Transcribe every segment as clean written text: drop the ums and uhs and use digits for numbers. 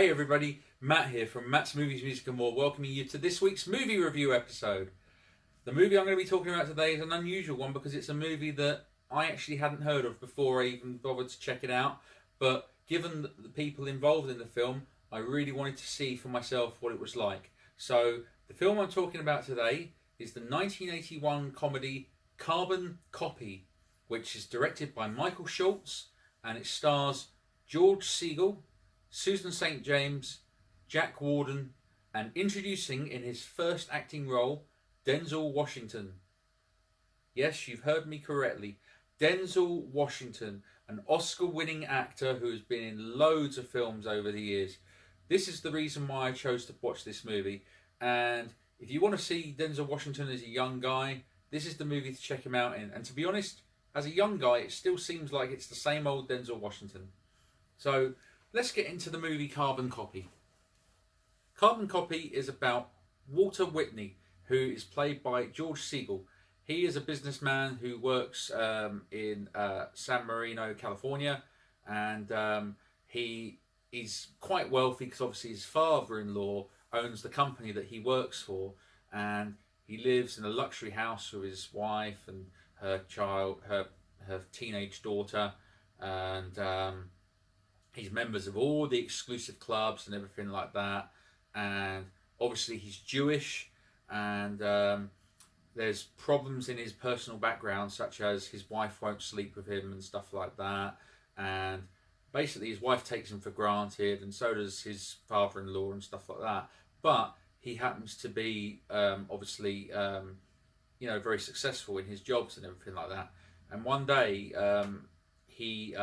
Hey everybody, Matt here from Matt's Movies, Music and More, welcoming you to this week's movie review episode. The movie I'm going to be talking about today is an unusual one because it's a movie that I actually hadn't heard of before I even bothered to check it out. But given the people involved in the film, I really wanted to see for myself what it was like. So the film I'm talking about today is the 1981 comedy Carbon Copy, which is directed by Michael Schultz, and it stars George Segal, Susan St. James, Jack Warden, and introducing in his first acting role, Denzel Washington. Yes, you've heard me correctly. Denzel Washington, an Oscar-winning actor who has been in loads of films over the years. This is the reason why I chose to watch this movie. And if you want to see Denzel Washington as a young guy, this is the movie to check him out in. And to be honest, as a young guy, it still seems like it's the same old Denzel Washington. So let's get into the movie Carbon Copy. Carbon Copy is about Walter Whitney, who is played by George Segal. He is a businessman who works in San Marino, California, and he is quite wealthy because obviously his father-in-law owns the company that he works for, and he lives in a luxury house with his wife and her child, her teenage daughter, and he's members of all the exclusive clubs and everything like that. And obviously he's Jewish, and there's problems in his personal background, such as his wife won't sleep with him and stuff like that. And basically his wife takes him for granted, and so does his father-in-law and stuff like that. But he happens to be obviously very successful in his jobs and everything like that. And one day he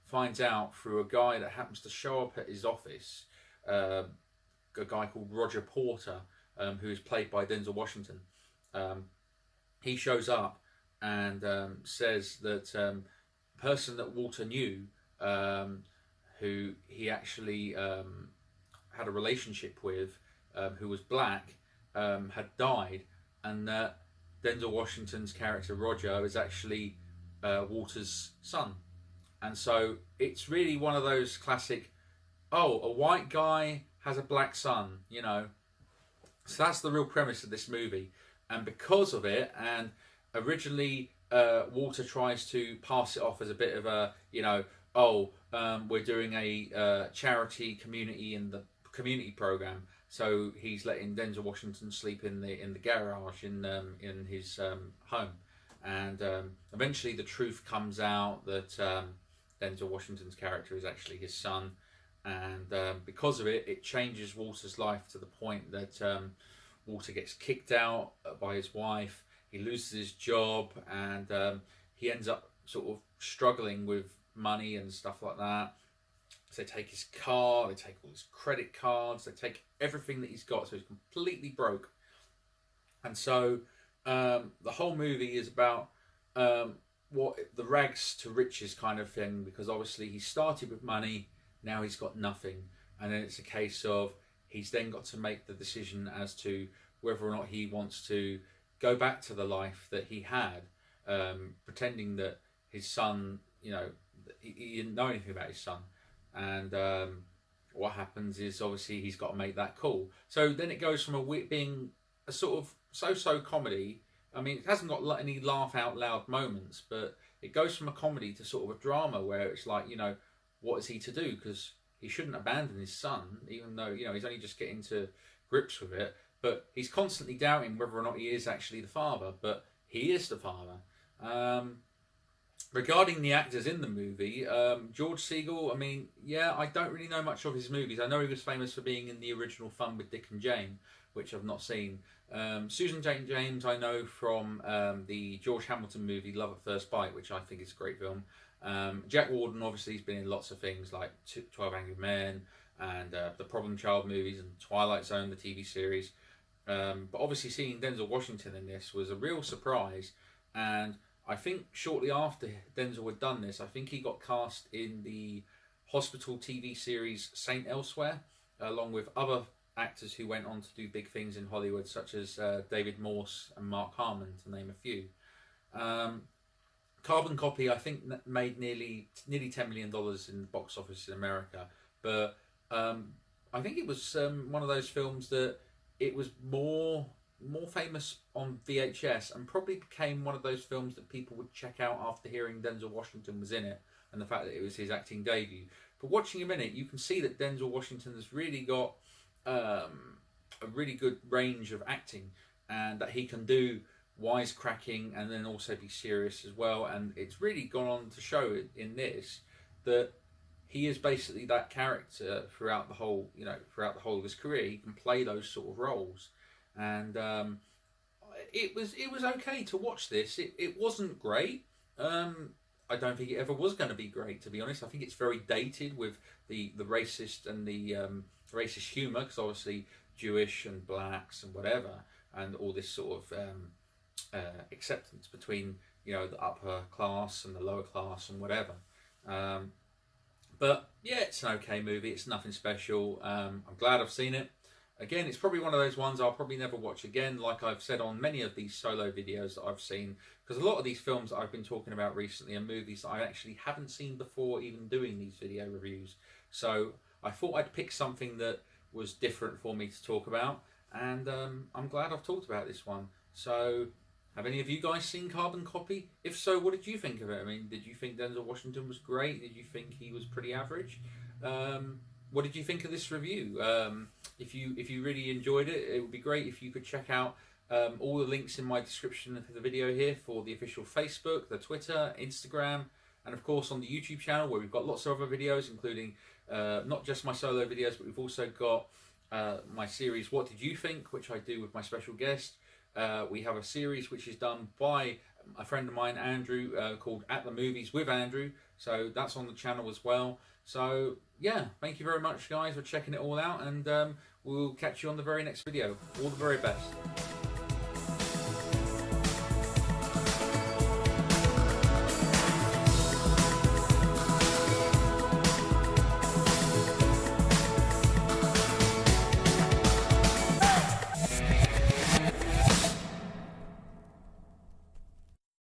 finds out through a guy that happens to show up at his office, a guy called Roger Porter, who is played by Denzel Washington. He shows up and says that a person that Walter knew, who he actually had a relationship with, who was black, had died, and that Denzel Washington's character Roger is actually Walter's son. And so it's really one of those classic, oh, a white guy has a black son, you know. So that's the real premise of this movie. And because of it, and originally Walter tries to pass it off as a bit of a, we're doing a charity community in the community program. So he's letting Denzel Washington sleep in the garage in his home. And eventually the truth comes out that Denzel Washington's character is actually his son, and because of it, it changes Walter's life to the point that Walter gets kicked out by his wife, he loses his job, and he ends up sort of struggling with money and stuff like that. So they take his car, they take all his credit cards, they take everything that he's got, so he's completely broke. And so the whole movie is about what the rags to riches kind of thing, because obviously he started with money, now he's got nothing, and then it's a case of he's then got to make the decision as to whether or not he wants to go back to the life that he had, pretending that his son, he didn't know anything about his son, and what happens is obviously he's got to make that call. So then it goes from being a sort of so-so comedy. I mean, it hasn't got any laugh out loud moments, but it goes from a comedy to sort of a drama where it's like, what is he to do? Because he shouldn't abandon his son, even though, he's only just getting to grips with it. But he's constantly doubting whether or not he is actually the father, but he is the father. Regarding the actors in the movie, George Segal, I don't really know much of his movies. I know he was famous for being in the original Fun with Dick and Jane, which I've not seen. Susan St. James I know from the George Hamilton movie Love at First Bite, which I think is a great film. Jack Warden, obviously, he's been in lots of things like 12 Angry Men and the Problem Child movies and Twilight Zone, the TV series. But obviously seeing Denzel Washington in this was a real surprise, and I think shortly after Denzel had done this, I think he got cast in the hospital TV series Saint Elsewhere, along with other actors who went on to do big things in Hollywood, such as David Morse and Mark Harmon, to name a few. Carbon Copy, I think, made nearly $10 million in the box office in America, but I think it was one of those films that it was more famous on VHS, and probably became one of those films that people would check out after hearing Denzel Washington was in it, and the fact that it was his acting debut. But watching him in it, you can see that Denzel Washington has really got a really good range of acting, and that he can do wisecracking and then also be serious as well. And it's really gone on to show in this that he is basically that character throughout the whole, throughout the whole of his career. He can play those sort of roles, and it was okay to watch this. It wasn't great. I don't think it ever was going to be great, to be honest. I think it's very dated with the racist and the racist humour, because obviously Jewish and blacks and whatever, and all this sort of acceptance between the upper class and the lower class and whatever. But yeah, it's an okay movie. It's nothing special. I'm glad I've seen it. Again, it's probably one of those ones I'll probably never watch again, like I've said on many of these solo videos that I've seen, because a lot of these films that I've been talking about recently are movies that I actually haven't seen before even doing these video reviews. So I thought I'd pick something that was different for me to talk about, and I'm glad I've talked about this one. So, have any of you guys seen Carbon Copy? If so, what did you think of it? I mean, did you think Denzel Washington was great? Did you think he was pretty average? What did you think of this review? If you really enjoyed it, it would be great if you could check out all the links in my description of the video here for the official Facebook, the Twitter, Instagram, and of course on the YouTube channel, where we've got lots of other videos, including not just my solo videos, but we've also got my series What Did You Think, which I do with my special guest. We have a series which is done by a friend of mine, Andrew, called At the Movies with Andrew, so that's on the channel as well. So yeah, thank you very much guys for checking it all out, and we'll catch you on the very next video. All the very best.